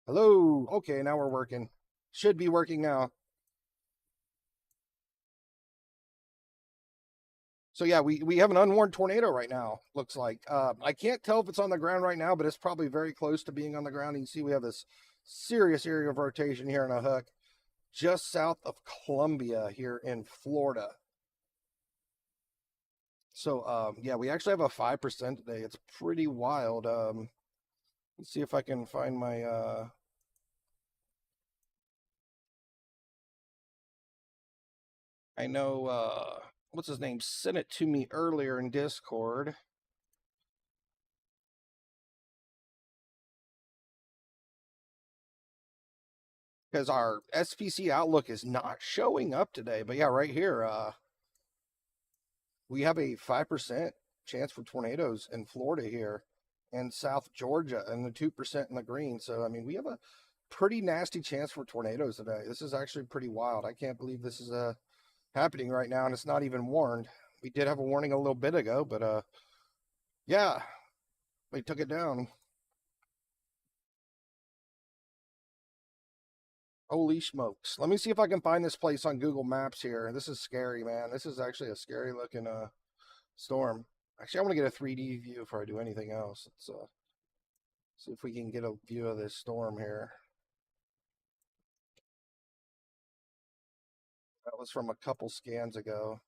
Hello. Okay, now we're working. Should be working now. So yeah, we have an unwarned tornado right now. Looks like I can't tell if it's on the ground right now, but it's probably very close to being on the ground. You can see we have this serious area of rotation here in a hook, just south of Columbia here in Florida. So yeah, we actually have a 5% today. It's pretty wild. Let's see if I can find my I know what's his name sent it to me earlier in Discord. Because our SPC outlook is not showing up today. But yeah, right here, we have a 5% chance for tornadoes in Florida here and South Georgia and the 2% in the green. So, I mean, we have a pretty nasty chance for tornadoes today. This is actually pretty wild. I can't believe this is happening right now, and it's not even warned. We did have a warning a little bit ago, but yeah, they took it down. Holy smokes. Let me see if I can find this place on Google Maps here. This is scary, man. This is actually a scary looking storm. Actually, I want to get a 3D view before I do anything else. Let's see if we can get a view of this storm here. That was from a couple scans ago.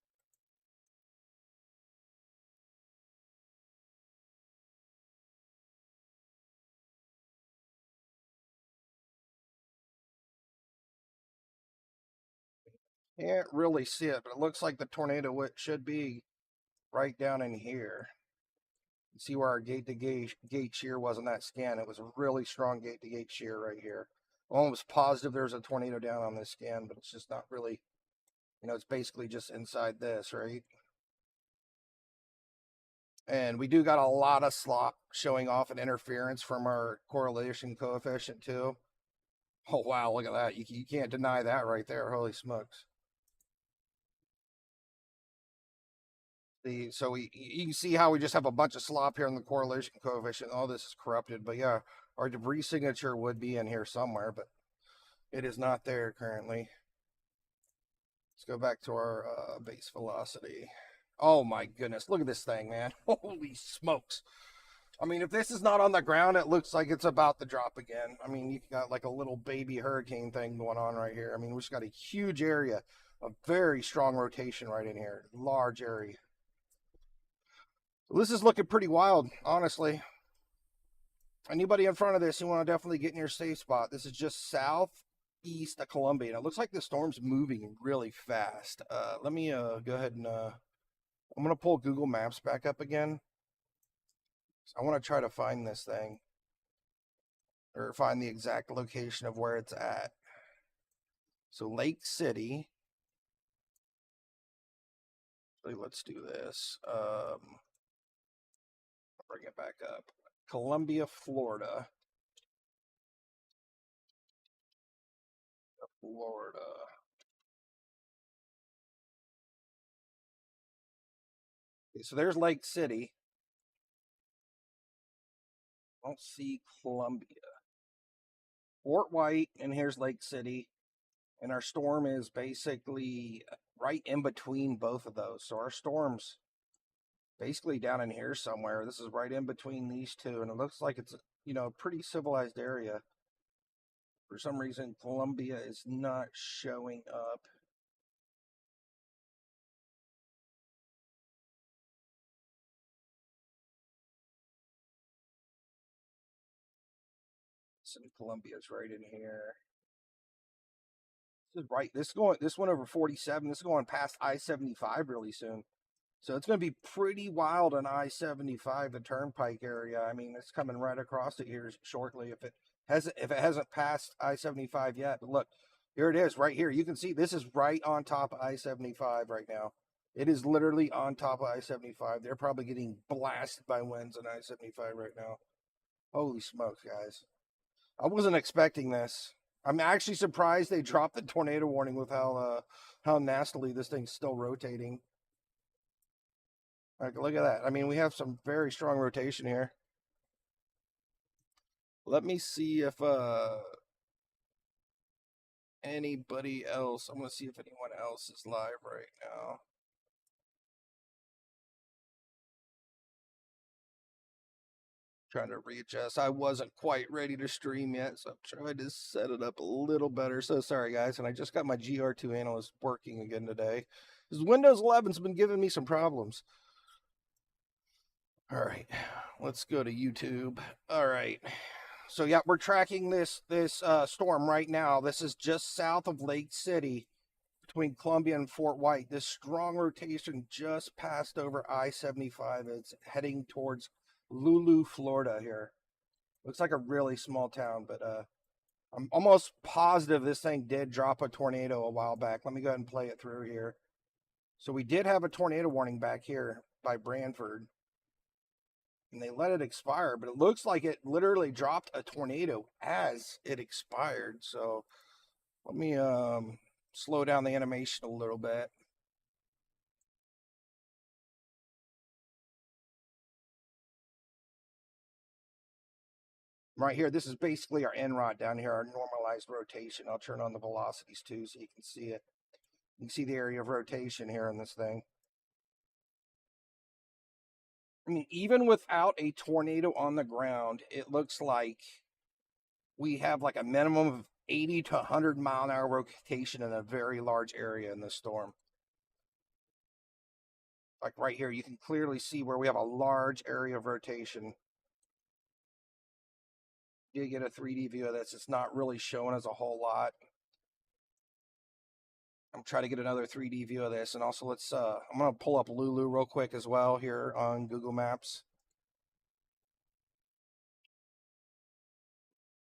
Can't really see it, but it looks like the tornado should be right down in here. You see where our gate to gate shear was on that scan. It was a really strong gate to gate shear right here. Almost positive there's a tornado down on this scan, but it's just not really, it's basically just inside this, right? And we do got a lot of slop showing off an interference from our correlation coefficient too. Oh wow, look at that. You can't deny that right there. Holy smokes. So you can see how we just have a bunch of slop here in the correlation coefficient. All this is corrupted, but yeah, our debris signature would be in here somewhere, but it is not there currently. Let's go back to our base velocity. Oh my goodness, look at this thing, man. Holy smokes. I mean, if this is not on the ground, it looks like it's about to drop again. I mean, you got like a little baby hurricane thing going on right here. I mean, we just got a huge area, a very strong rotation right in here, large area. This is looking pretty wild, honestly. Anybody in front of this, you want to definitely get in your safe spot. This is just southeast of Columbia. And it looks like the storm's moving really fast. Let me go ahead and I'm going to pull Google Maps back up again. I want to try to find this thing or find the exact location of where it's at. So Lake City. Let's do this. Bring it back up. Columbia, Florida. Florida. Okay, so there's Lake City. I don't see Columbia. Fort White, and here's Lake City. And our storm is basically right in between both of those. So our storm's basically down in here somewhere. This is right in between these two, and it looks like it's a pretty civilized area. For some reason, Columbia is not showing up. So Columbia's right in here. This is right. This went over 47. This is going past I-75 really soon. So it's going to be pretty wild on I-75, the Turnpike area. I mean, it's coming right across it here shortly if it hasn't passed I-75 yet. But look, here it is right here. You can see this is right on top of I-75 right now. It is literally on top of I-75. They're probably getting blasted by winds on I-75 right now. Holy smokes, guys. I wasn't expecting this. I'm actually surprised they dropped the tornado warning with how nastily this thing's still rotating. Like, look at that. I mean, we have some very strong rotation here. Let me see if anybody else. I'm gonna see if anyone else is live right now. Trying to readjust. I wasn't quite ready to stream yet, so I'm trying to set it up a little better. So sorry, guys. And I just got my GR2 analyst working again today. Because Windows 11's been giving me some problems. All right, let's go to YouTube. All right. So yeah, we're tracking this storm right now. This is just south of Lake City, between Columbia and Fort White. This strong rotation just passed over I-75. It's heading towards Lulu, Florida here. Looks like a really small town, but I'm almost positive this thing did drop a tornado a while back. Let me go ahead and play it through here. So we did have a tornado warning back here by Branford, and they let it expire, but it looks like it literally dropped a tornado as it expired. So let me slow down the animation a little bit. Right here, this is basically our end rod down here, our normalized rotation. I'll turn on the velocities too so you can see it. You can see the area of rotation here in this thing. I mean, even without a tornado on the ground, it looks like we have like a minimum of 80 to 100 mile an hour rotation in a very large area in this storm. Like right here, you can clearly see where we have a large area of rotation. You get a 3D view of this. It's not really showing us a whole lot. I'm trying to get another 3D view of this. And also let's, I'm going to pull up Lulu real quick as well here on Google Maps.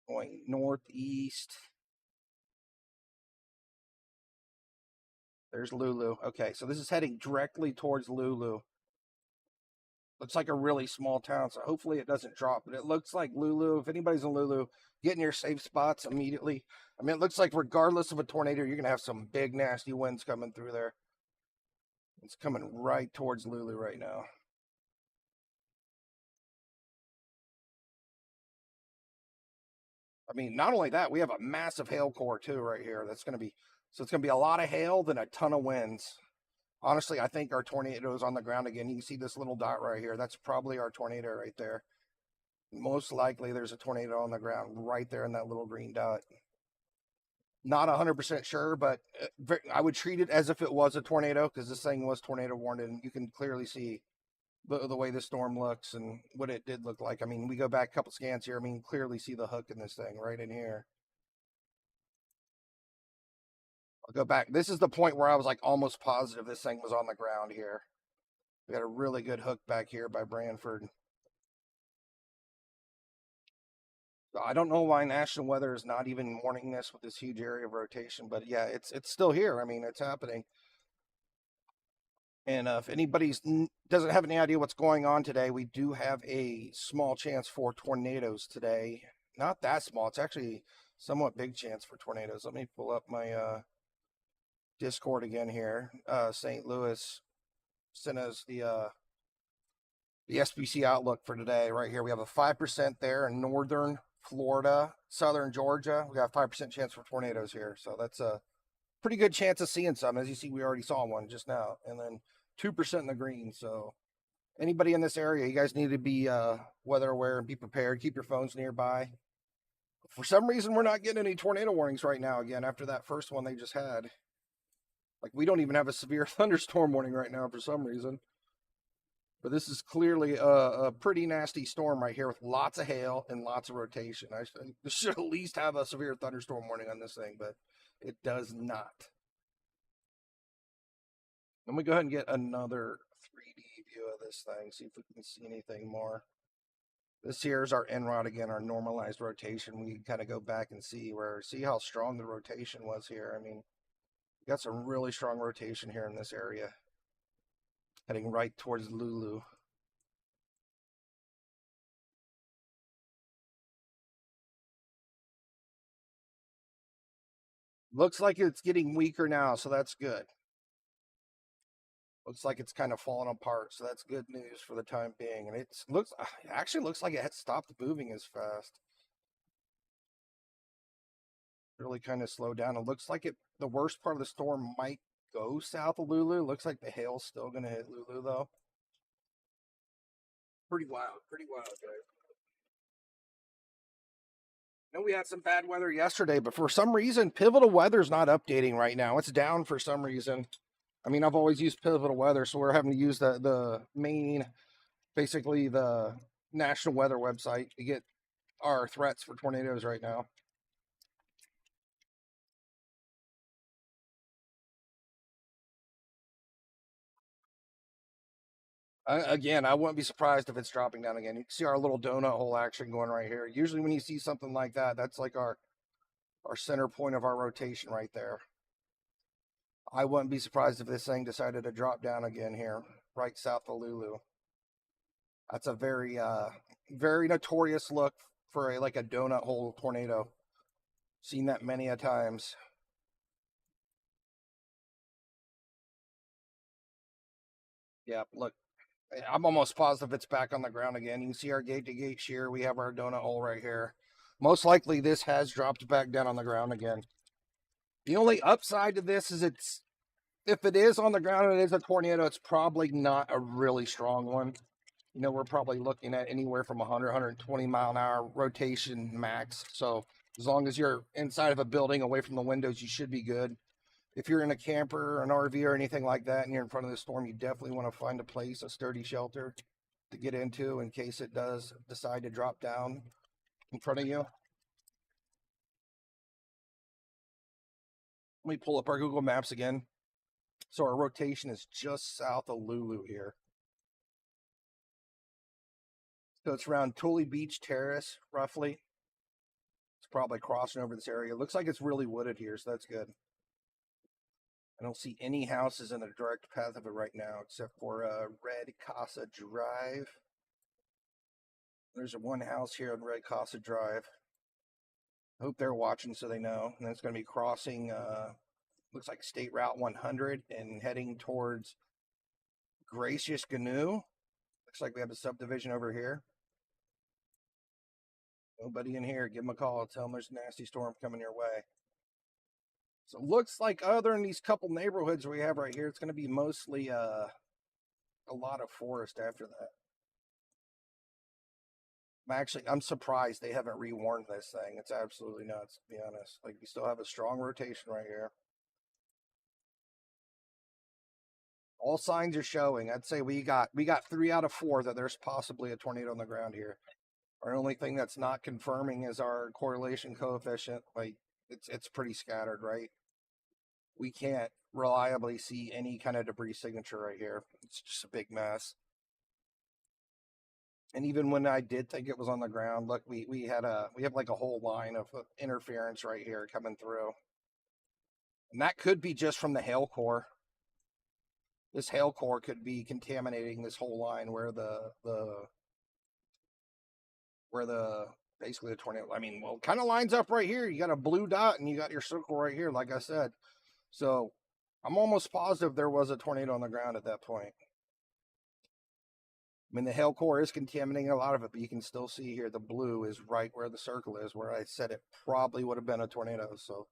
Going northeast. There's Lulu. Okay, so this is heading directly towards Lulu. Looks like a really small town, so hopefully it doesn't drop. But it looks like Lulu, if anybody's in Lulu, get in your safe spots immediately. I mean, it looks like regardless of a tornado, you're going to have some big, nasty winds coming through there. It's coming right towards Lulu right now. I mean, not only that, we have a massive hail core too right here. That's going to be, so it's going to be a lot of hail, then a ton of winds. Honestly, I think our tornado is on the ground again. You can see this little dot right here. That's probably our tornado right there. Most likely there's a tornado on the ground right there in that little green dot. Not 100% sure, but I would treat it as if it was a tornado because this thing was tornado warned, and you can clearly see the way the storm looks and what it did look like. I mean, we go back a couple scans here. I mean, clearly see the hook in this thing right in here. I'll go back. This is the point where I was like almost positive this thing was on the ground here. We got a really good hook back here by Branford. So I don't know why National Weather is not even warning this with this huge area of rotation, but yeah, it's still here. I mean, it's happening. And if anybody doesn't have any idea what's going on today, we do have a small chance for tornadoes today. Not that small. It's actually somewhat big chance for tornadoes. Let me pull up my Discord again here. St. Louis sent us the SPC outlook for today right here. We have a 5% there in northern Florida, southern Georgia. We got a 5% chance for tornadoes here. So that's a pretty good chance of seeing some. As you see, we already saw one just now. And then 2% in the green. So anybody in this area, you guys need to be weather aware and be prepared. Keep your phones nearby. For some reason, we're not getting any tornado warnings right now again after that first one they just had. Like, we don't even have a severe thunderstorm warning right now for some reason. But this is clearly a pretty nasty storm right here with lots of hail and lots of rotation. I should at least have a severe thunderstorm warning on this thing, but it does not. Let me go ahead and get another 3D view of this thing, see if we can see anything more. This here is our end rod again, our normalized rotation. We can kind of go back and see how strong the rotation was here. I mean, we got some really strong rotation here in this area. Heading right towards Lulu. Looks like it's getting weaker now, so that's good. Looks like it's kind of falling apart, so that's good news for the time being. And it actually looks like it had stopped moving as fast. really kind of slowed down. It looks like the worst part of the storm might go south of Lulu. Looks like the hail's still going to hit Lulu, though. Pretty wild, guys. I know we had some bad weather yesterday, but for some reason, Pivotal Weather's not updating right now. It's down for some reason. I mean, I've always used Pivotal Weather, so we're having to use the main, basically the National Weather website to get our threats for tornadoes right now. Again, I wouldn't be surprised if it's dropping down again. You can see our little donut hole action going right here. Usually when you see something like that, that's like our center point of our rotation right there. I wouldn't be surprised if this thing decided to drop down again here, right south of Lulu. That's a very notorious look for like a donut hole tornado. Seen that many a times. Yeah, look, I'm almost positive it's back on the ground again. You can see our gate to gate shear. We have our donut hole right here. Most likely this has dropped back down on the ground again. The only upside to this is if it is on the ground and it is a tornado, it's probably not a really strong one. You know, we're probably looking at anywhere from 100, 120 mile an hour rotation max. So as long as you're inside of a building away from the windows, you should be good. If you're in a camper or an RV or anything like that and you're in front of the storm, you definitely want to find a place, a sturdy shelter to get into in case it does decide to drop down in front of you. Let me pull up our Google Maps again. So our rotation is just south of Lulu here. So it's around Tully Beach Terrace, roughly. It's probably crossing over this area. It looks like it's really wooded here, so that's good. I don't see any houses in the direct path of it right now, except for Red Casa Drive. There's one house here on Red Casa Drive. I hope they're watching so they know. And it's going to be crossing, looks like State Route 100 and heading towards Gracious Gnu. Looks like we have a subdivision over here. Nobody in here. Give them a call. Tell them there's a nasty storm coming your way. So it looks like other than these couple neighborhoods we have right here, it's going to be mostly a lot of forest after that. I'm surprised they haven't rewarned this thing. It's absolutely nuts, to be honest. Like, we still have a strong rotation right here. All signs are showing. I'd say we got 3 out of 4 that there's possibly a tornado on the ground here. Our only thing that's not confirming is our correlation coefficient. Like, it's pretty scattered, right? We can't reliably see any kind of debris signature right here. It's just a big mess. And even when I did think it was on the ground, look, we have like a whole line of interference right here coming through. And that could be just from the hail core. This hail core could be contaminating this whole line where basically the tornado, I mean, well, kind of lines up right here. You got a blue dot and you got your circle right here, like I said. So I'm almost positive there was a tornado on the ground at that point. I mean, the hail core is contaminating a lot of it, but you can still see here the blue is right where the circle is, where I said it probably would have been a tornado. So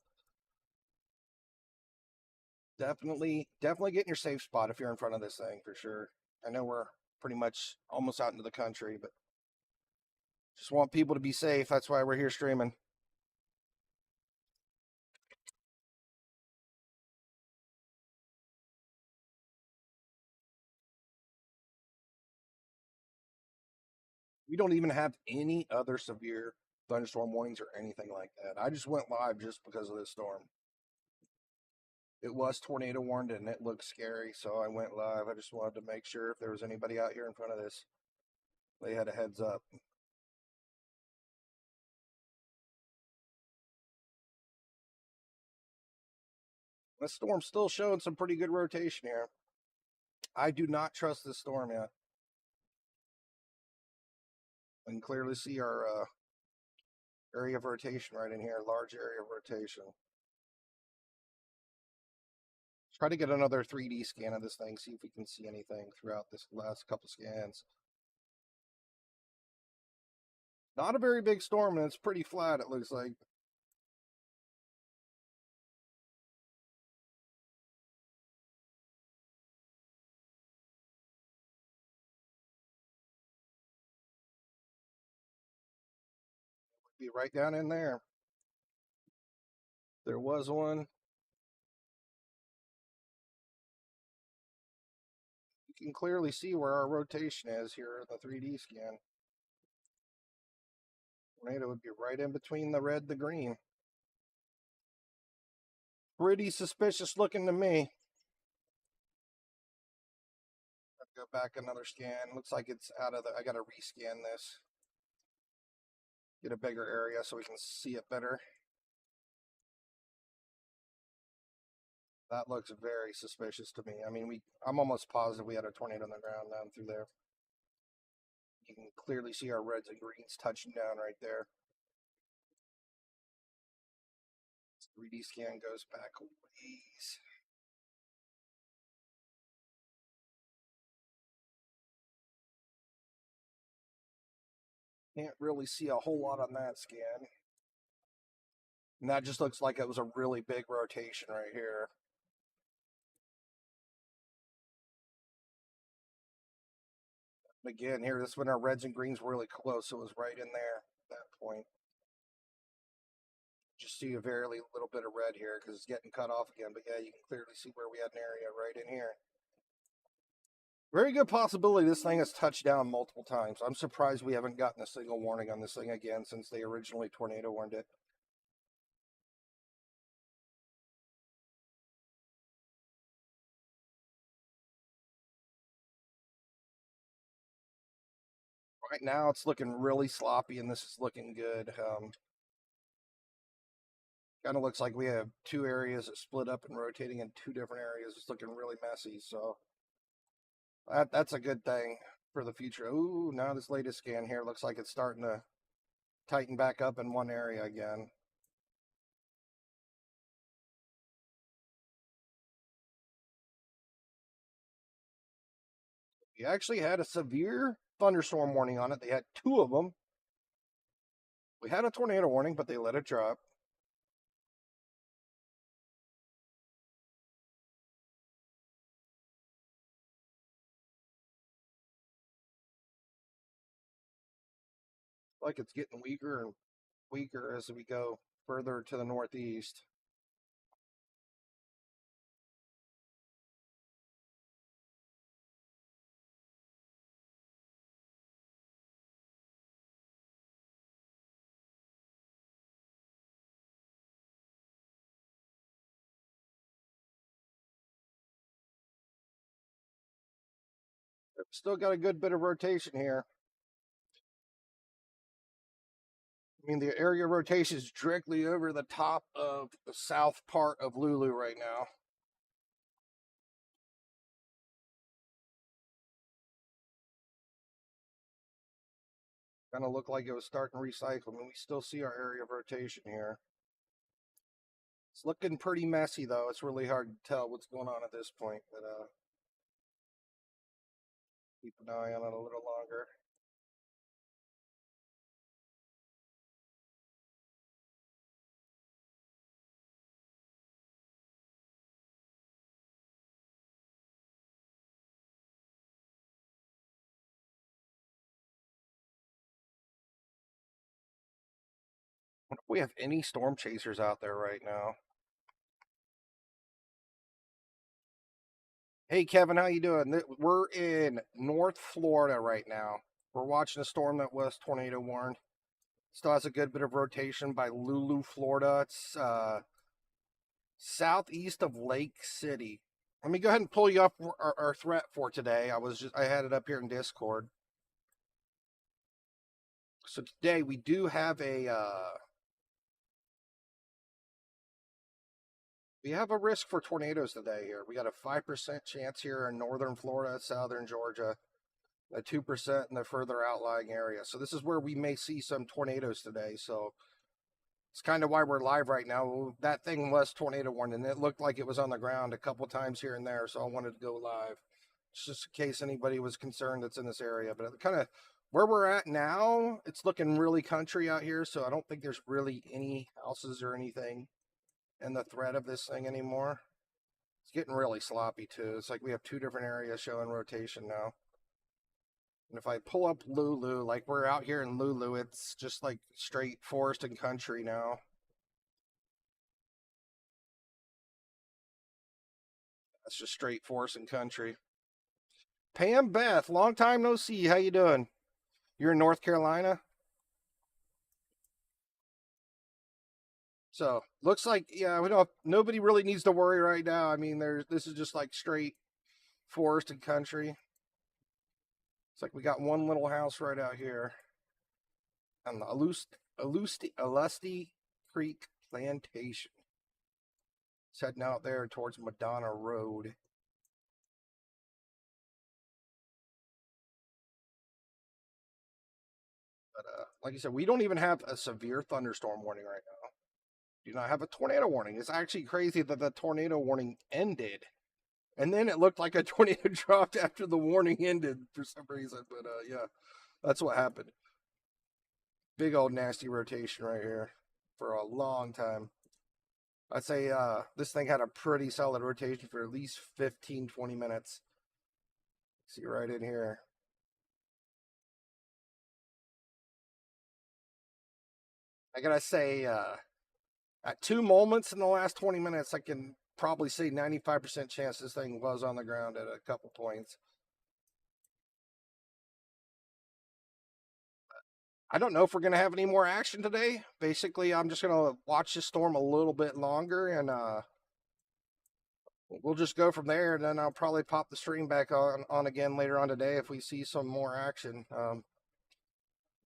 definitely get in your safe spot if you're in front of this thing for sure. I know we're pretty much almost out into the country, but just want people to be safe. That's why we're here streaming. We don't even have any other severe thunderstorm warnings or anything like that. I just went live just because of this storm. It was tornado warned and it looked scary, so I went live. I just wanted to make sure if there was anybody out here in front of this, they had a heads up. The storm's still showing some pretty good rotation here. I do not trust this storm yet. I can clearly see our area of rotation right in here, large area of rotation. Try to get another 3D scan of this thing, see if we can see anything throughout this last couple scans. Not a very big storm, and it's pretty flat, it looks like. Be right down in there. There was one. You can clearly see where our rotation is here in the 3D scan. Tornado would be right in between the red and the green. Pretty suspicious looking to me. Go back another scan. Looks like it's out of the. I got to rescan this. Get a bigger area so we can see it better. That looks very suspicious to me. I mean, I'm almost positive we had a tornado on the ground down through there. You can clearly see our reds and greens touching down right there. 3D scan goes back a ways. Can't really see a whole lot on that scan. And that just looks like it was a really big rotation right here. Again, here, this one, our reds and greens were really close. So it was right in there at that point. Just see a very little bit of red here because it's getting cut off again. But yeah, you can clearly see where we had an area right in here. Very good possibility this thing has touched down multiple times. I'm surprised we haven't gotten a single warning on this thing again since they originally tornado warned it. Right now, it's looking really sloppy, and this is looking good. Kind of looks like we have two areas that split up and rotating in two different areas. It's looking really messy, so that's a good thing for the future. Ooh, now this latest scan here looks like it's starting to tighten back up in one area again. We actually had a severe thunderstorm warning on it. They had two of them. We had a tornado warning, but they let it drop. Like it's getting weaker and weaker as we go further to the northeast. Still got a good bit of rotation here. I mean, the area rotation is directly over the top of the south part of Lulu right now. Kind of looked like it was starting to recycle. I mean, we still see our area of rotation here. It's looking pretty messy, though. It's really hard to tell what's going on at this point, but keep an eye on it a little longer. I wonder if we have any storm chasers out there right now. Hey, Kevin, how you doing? We're in North Florida right now. We're watching a storm that was tornado warned. Still has a good bit of rotation by Lulu, Florida. It's southeast of Lake City. Let me go ahead and pull you up our threat for today. I had it up here in Discord. So today we do have we have a risk for tornadoes today here. We got a 5% chance here in northern Florida, southern Georgia, a 2% in the further outlying area. So this is where we may see some tornadoes today. So it's kind of why we're live right now. That thing was tornado warned, and it looked like it was on the ground a couple times here and there. So I wanted to go live just in case anybody was concerned that's in this area. But kind of where we're at now, it's looking really country out here. So I don't think there's really any houses or anything in the threat of this thing anymore. It's getting really sloppy too. It's like we have two different areas showing rotation now. And if I pull up Lulu, like we're out here in Lulu, it's just like straight forest and country now. That's just straight forest and country. Pam Beth, long time no see. How you doing? You're in North Carolina? So looks like yeah, we don't. Nobody really needs to worry right now. I mean, there's this is just like straight forest and country. It's like we got one little house right out here on the Alusty Creek Plantation. It's heading out there towards Madonna Road. But like I said, we don't even have a severe thunderstorm warning right now. Do not have a tornado warning. It's actually crazy that the tornado warning ended. And then it looked like a tornado dropped after the warning ended for some reason. But yeah, that's what happened. Big old nasty rotation right here for a long time. I'd say this thing had a pretty solid rotation for at least 15, 20 minutes. See right in here. I gotta say, at two moments in the last 20 minutes, I can probably say 95% chance this thing was on the ground at a couple points. I don't know if we're going to have any more action today. Basically, I'm just going to watch the storm a little bit longer and we'll just go from there. And then I'll probably pop the stream back on again later on today if we see some more action.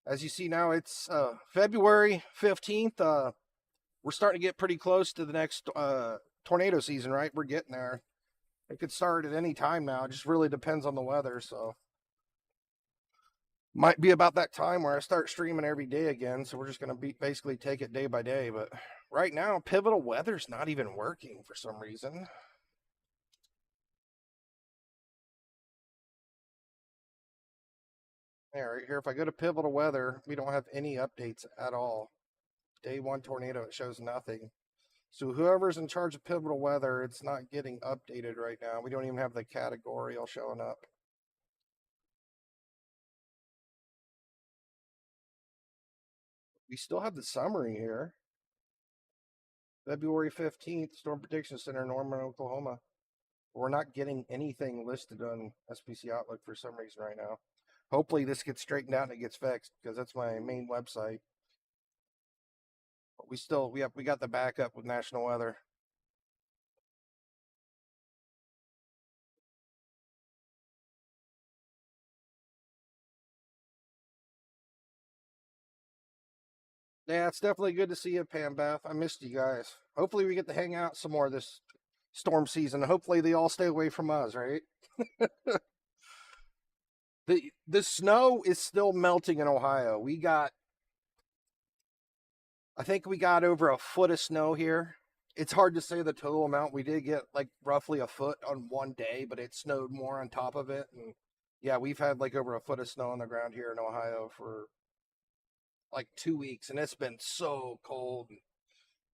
As you see now, it's February 15th. We're starting to get pretty close to the next tornado season, right? We're getting there. It could start at any time now. It just really depends on the weather. So might be about that time where I start streaming every day again. So we're just going to basically take it day by day. But right now, pivotal weather's not even working for some reason. Yeah, right here, if I go to pivotal weather, we don't have any updates at all. Day one tornado, it shows nothing. So whoever's in charge of pivotal weather, it's not getting updated right now. We don't even have the category all showing up. We still have the summary here. February 15th, Storm Prediction Center, Norman, Oklahoma. We're not getting anything listed on SPC Outlook for some reason right now. Hopefully this gets straightened out and it gets fixed because that's my main website. But we got the backup with National Weather. Yeah, it's definitely good to see you, Pam Beth. I missed you guys. Hopefully we get to hang out some more this storm season. Hopefully they all stay away from us, right? the snow is still melting in Ohio. I think we got over a foot of snow here. It's hard to say the total amount. We did get like roughly a foot on one day, but it snowed more on top of it. And yeah, we've had like over a foot of snow on the ground here in Ohio for like 2 weeks, and it's been so cold.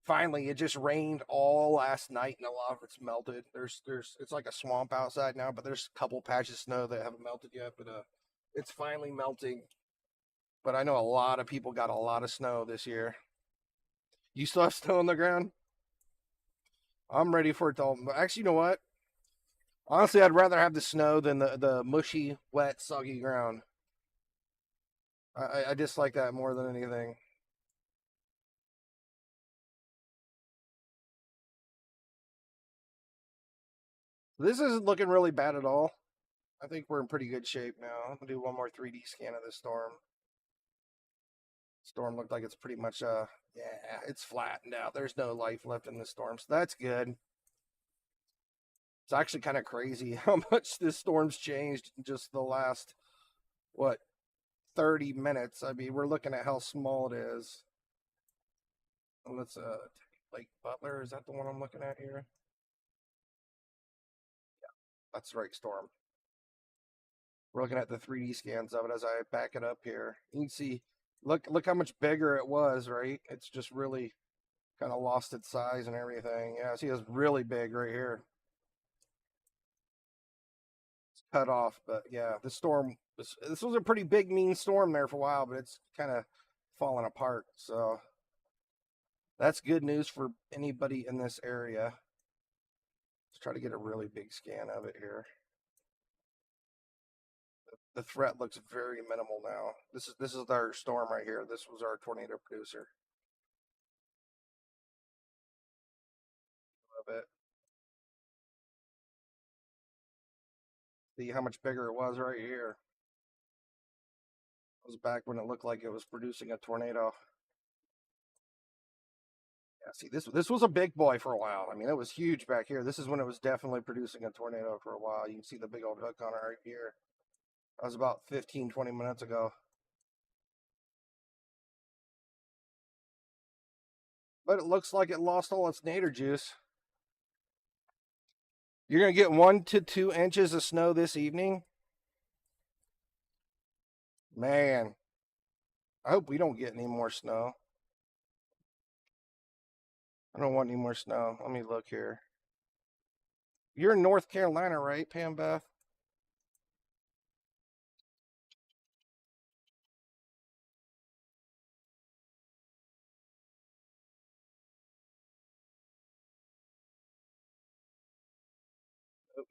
Finally, it just rained all last night, and a lot of it's melted. It's like a swamp outside now, but there's a couple patches of snow that haven't melted yet. But it's finally melting. But I know a lot of people got a lot of snow this year. You still have snow on the ground? I'm ready for it to all. Actually, you know what? Honestly, I'd rather have the snow than the mushy, wet, soggy ground. I dislike that more than anything. This isn't looking really bad at all. I think we're in pretty good shape now. I'll do one more 3D scan of this storm. Storm looked like it's pretty much yeah, it's flattened out. There's no life left in the storm, so that's good. It's actually kind of crazy how much this storm's changed in just the last what 30 minutes. I mean, we're looking at how small it is. Let's Lake Butler, is that the one I'm looking at here? That's the right storm. We're looking at the 3D scans of it as I back it up here. You can see, look how much bigger it was, right? It's just really kind of lost its size and everything. Yeah, see, it's really big right here. cut off. But yeah, the storm, this was a pretty big, mean storm there for a while, but it's kind of falling apart. So that's good news for anybody in this area. Let's try to get a really big scan of it here. The threat looks very minimal now. This is our storm right here. This was our tornado producer. Of it. See how much bigger it was right here. It was back when it looked like it was producing a tornado. Yeah, see, this was a big boy for a while. I mean, it was huge back here. This is when it was definitely producing a tornado for a while. You can see the big old hook on it right here. That was about 15, 20 minutes ago. But it looks like it lost all its nadir juice. You're going to get 1 to 2 inches of snow this evening. Man, I hope we don't get any more snow. I don't want any more snow. Let me look here. You're in North Carolina, right, Pam Beth?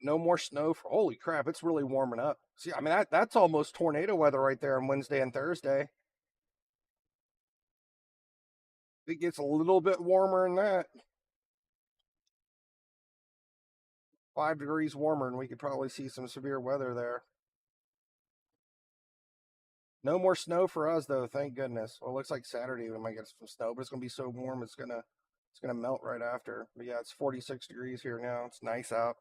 No more snow for, holy crap, it's really warming up. See, I mean, that's almost tornado weather right there on Wednesday and Thursday. It gets a little bit warmer than that. 5 degrees warmer, and we could probably see some severe weather there. No more snow for us, though, thank goodness. Well, it looks like Saturday we might get some snow, but it's gonna be so warm it's gonna melt right after. But yeah, it's 46 degrees here now. It's nice out.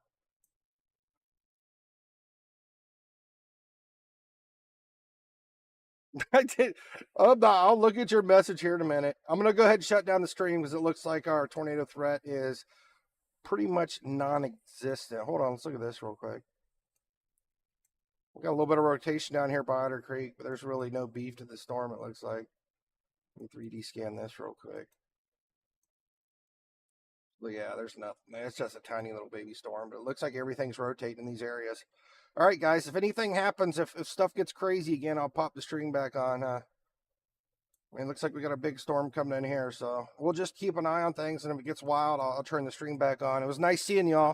I did. I'll look at your message here in a minute. I'm gonna go ahead and shut down the stream because it looks like our tornado threat is pretty much non-existent. Hold on, let's look at this real quick. We got a little bit of rotation down here by Otter Creek, but there's really no beef to the storm, it looks like. Let me 3D scan this real quick. But yeah, there's nothing. It's just a tiny little baby storm, but it looks like everything's rotating in these areas. All right, guys, if anything happens, if stuff gets crazy again, I'll pop the stream back on. I mean, it looks like we got a big storm coming in here, so we'll just keep an eye on things, and if it gets wild, I'll turn the stream back on. It was nice seeing y'all.